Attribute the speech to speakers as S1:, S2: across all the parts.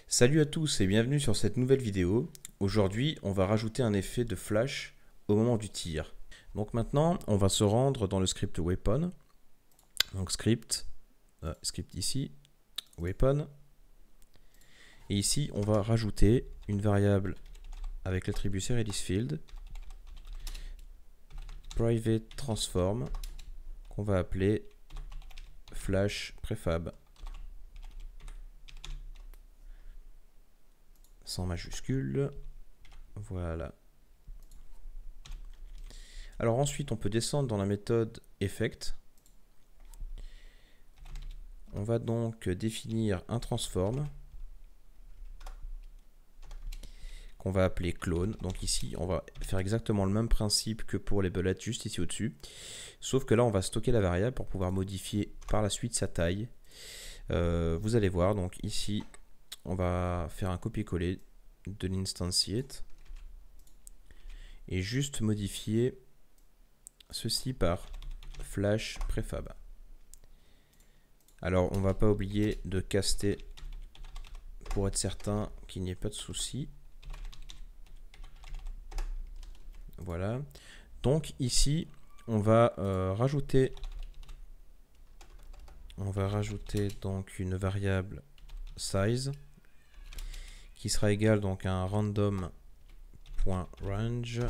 S1: Salut à tous et bienvenue sur cette nouvelle vidéo. Aujourd'hui, on va rajouter un effet de flash au moment du tir. Donc maintenant, on va se rendre dans le script weapon. Donc script ici, weapon. Et ici, on va rajouter une variable avec l'attribut seReleaseField, private transform, qu'on va appeler flash prefab. Sans majuscule. Voilà. Alors ensuite, on peut descendre dans la méthode effect. On va donc définir un transform qu'on va appeler clone. Donc ici, on va faire exactement le même principe que pour les bullets juste ici au-dessus. Sauf que là, on va stocker la variable pour pouvoir modifier par la suite sa taille. Vous allez voir, donc ici, on va faire un copier-coller de l'instantiate et juste modifier ceci par flash prefab. Alors, on va pas oublier de caster pour être certain qu'il n'y ait pas de souci. Voilà. Donc ici, on va rajouter donc une variable size qui sera égale donc à un random.range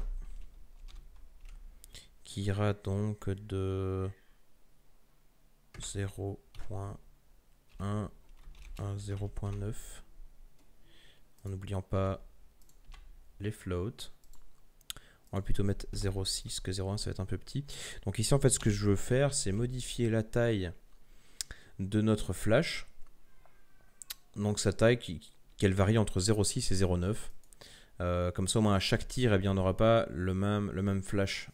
S1: qui ira donc de 0.1 à 0.9 en n'oubliant pas les floats. On va plutôt mettre 0.6 que 0.1, ça va être un peu petit. Donc ici en fait ce que je veux faire c'est modifier la taille de notre flash. Donc sa taille qu'elle varie entre 0.6 et 0.9. Comme ça au moins à chaque tir eh bien, on n'aura pas le même flash.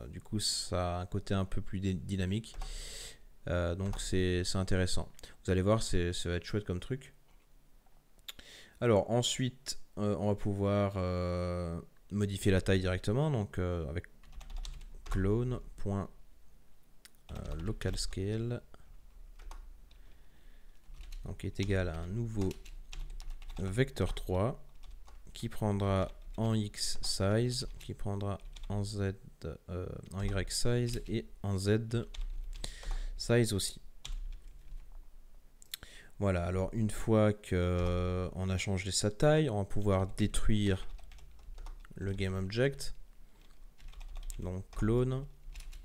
S1: Du coup ça a un côté un peu plus dynamique. Donc c'est intéressant. Vous allez voir, ça va être chouette comme truc. Alors ensuite on va pouvoir modifier la taille directement, donc avec clone.localScale donc qui est égal à un nouveau vecteur 3 qui prendra en X size, qui prendra en Z, en Y size et en Z size aussi. Voilà, alors une fois qu'on a changé sa taille, on va pouvoir détruire le GameObject. Donc clone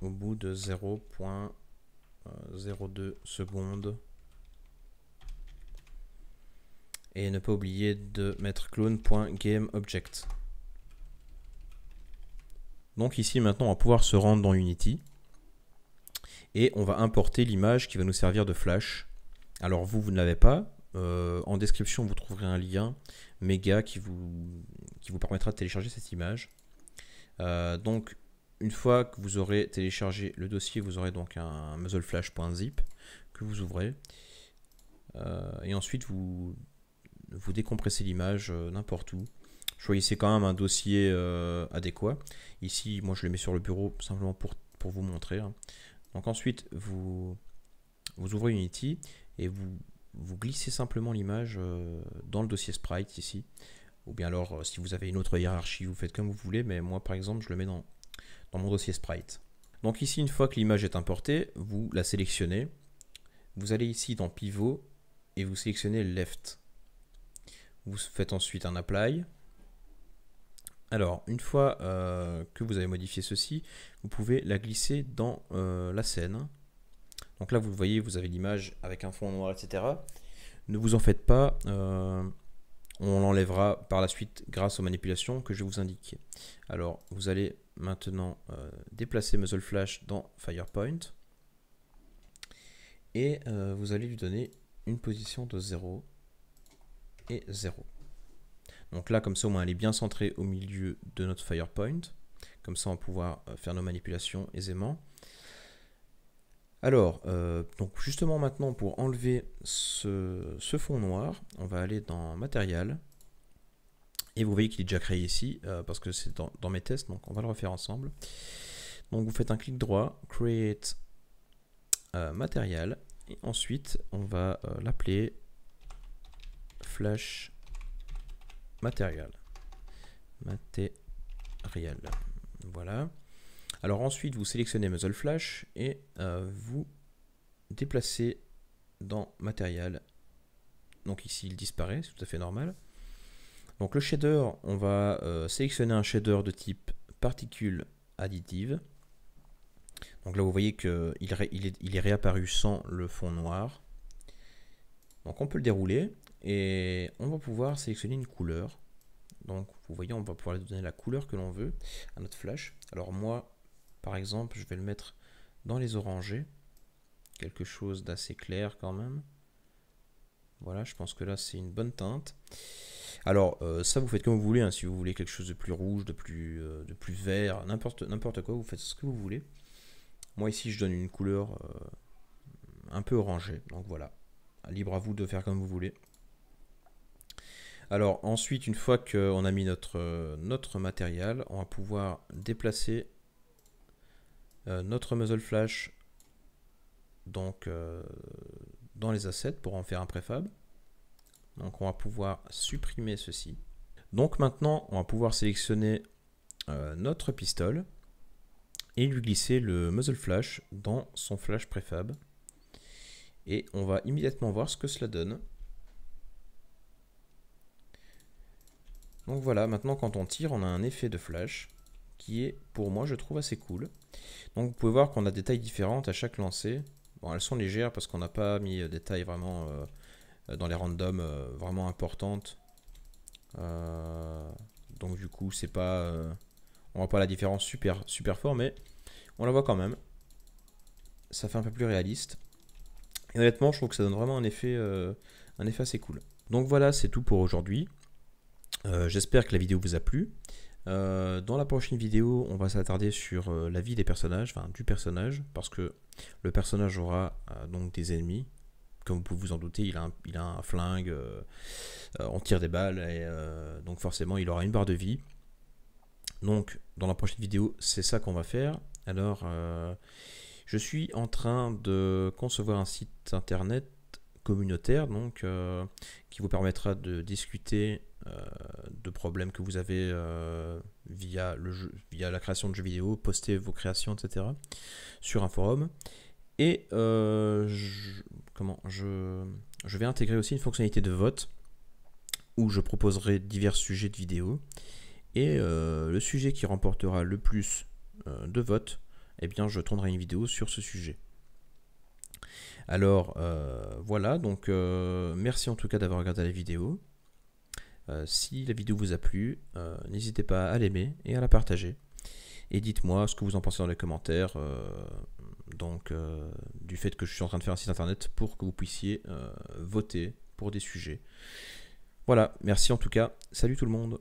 S1: au bout de 0.02 secondes. Et ne pas oublier de mettre clone.GameObject. Donc ici maintenant on va pouvoir se rendre dans Unity. Et on va importer l'image qui va nous servir de flash. Alors vous ne l'avez pas. En description vous trouverez un lien méga qui vous permettra de télécharger cette image. Donc une fois que vous aurez téléchargé le dossier, vous aurez donc un muzzleflash.zip que vous ouvrez. Et ensuite vous décompressez l'image n'importe où. Choisissez quand même un dossier adéquat. Ici, moi je le mets sur le bureau simplement pour vous montrer. Donc ensuite, vous ouvrez Unity et vous glissez simplement l'image dans le dossier sprite ici. Ou bien alors, si vous avez une autre hiérarchie, vous faites comme vous voulez. Mais moi, par exemple, je le mets dans mon dossier sprite. Donc ici, une fois que l'image est importée, vous la sélectionnez. Vous allez ici dans Pivot et vous sélectionnez Left. Vous faites ensuite un Apply. Alors, une fois que vous avez modifié ceci, vous pouvez la glisser dans la scène. Donc là, vous voyez, vous avez l'image avec un fond noir, etc. Ne vous en faites pas, on l'enlèvera par la suite grâce aux manipulations que je vais vous indiquer. Alors, vous allez maintenant déplacer MuzzleFlash dans Firepoint. Et vous allez lui donner une position de 0 et 0. Donc là, comme ça, au moins, elle est bien centrée au milieu de notre Firepoint. Comme ça, on va pouvoir faire nos manipulations aisément. Alors, donc justement maintenant, pour enlever ce fond noir, on va aller dans Matériel. Et vous voyez qu'il est déjà créé ici, parce que c'est dans mes tests, donc on va le refaire ensemble. Donc vous faites un clic droit, Create Matériel. Et ensuite, on va l'appeler Flash matériel. Voilà. Alors ensuite, vous sélectionnez Muzzle Flash et vous déplacez dans matériel. Donc ici, il disparaît, c'est tout à fait normal. Donc le shader, on va sélectionner un shader de type particule additive. Donc là, vous voyez qu'il est réapparu sans le fond noir. Donc on peut le dérouler et on va pouvoir sélectionner une couleur. Donc vous voyez, on va pouvoir lui donner la couleur que l'on veut à notre flash. Alors moi, par exemple, je vais le mettre dans les orangés. Quelque chose d'assez clair quand même. Voilà, je pense que là c'est une bonne teinte. Alors ça vous faites comme vous voulez, hein, si vous voulez quelque chose de plus rouge, de plus vert, n'importe quoi, vous faites ce que vous voulez. Moi ici je donne une couleur un peu orangée, donc voilà. Libre à vous de faire comme vous voulez. Alors ensuite, une fois qu'on a mis notre matériel, on va pouvoir déplacer notre muzzle flash donc, dans les assets pour en faire un préfab. Donc on va pouvoir supprimer ceci. Donc maintenant, on va pouvoir sélectionner notre pistol et lui glisser le muzzle flash dans son flash préfab. Et on va immédiatement voir ce que cela donne. Donc voilà, maintenant quand on tire, on a un effet de flash qui est, pour moi, je trouve assez cool. Donc vous pouvez voir qu'on a des tailles différentes à chaque lancer. Bon, elles sont légères parce qu'on n'a pas mis des tailles vraiment dans les randoms vraiment importantes. Donc du coup, c'est pas, on voit pas la différence super fort, mais on la voit quand même. Ça fait un peu plus réaliste. Et honnêtement, je trouve que ça donne vraiment un effet assez cool. Donc voilà, c'est tout pour aujourd'hui. J'espère que la vidéo vous a plu. Dans la prochaine vidéo, on va s'attarder sur la vie des personnages, enfin du personnage, parce que le personnage aura donc des ennemis. Comme vous pouvez vous en douter, il a un flingue, on tire des balles, et donc forcément il aura une barre de vie. Donc dans la prochaine vidéo, c'est ça qu'on va faire. Alors, je suis en train de concevoir un site internet communautaire, donc qui vous permettra de discuter de problèmes que vous avez via la création de jeux vidéo, poster vos créations, etc. sur un forum. Et je vais intégrer aussi une fonctionnalité de vote où je proposerai divers sujets de vidéo. Et le sujet qui remportera le plus de votes, eh bien, je tournerai une vidéo sur ce sujet. Alors, voilà, donc merci en tout cas d'avoir regardé la vidéo. Si la vidéo vous a plu, n'hésitez pas à l'aimer et à la partager. Et dites-moi ce que vous en pensez dans les commentaires du fait que je suis en train de faire un site internet pour que vous puissiez voter pour des sujets. Voilà, merci en tout cas. Salut tout le monde.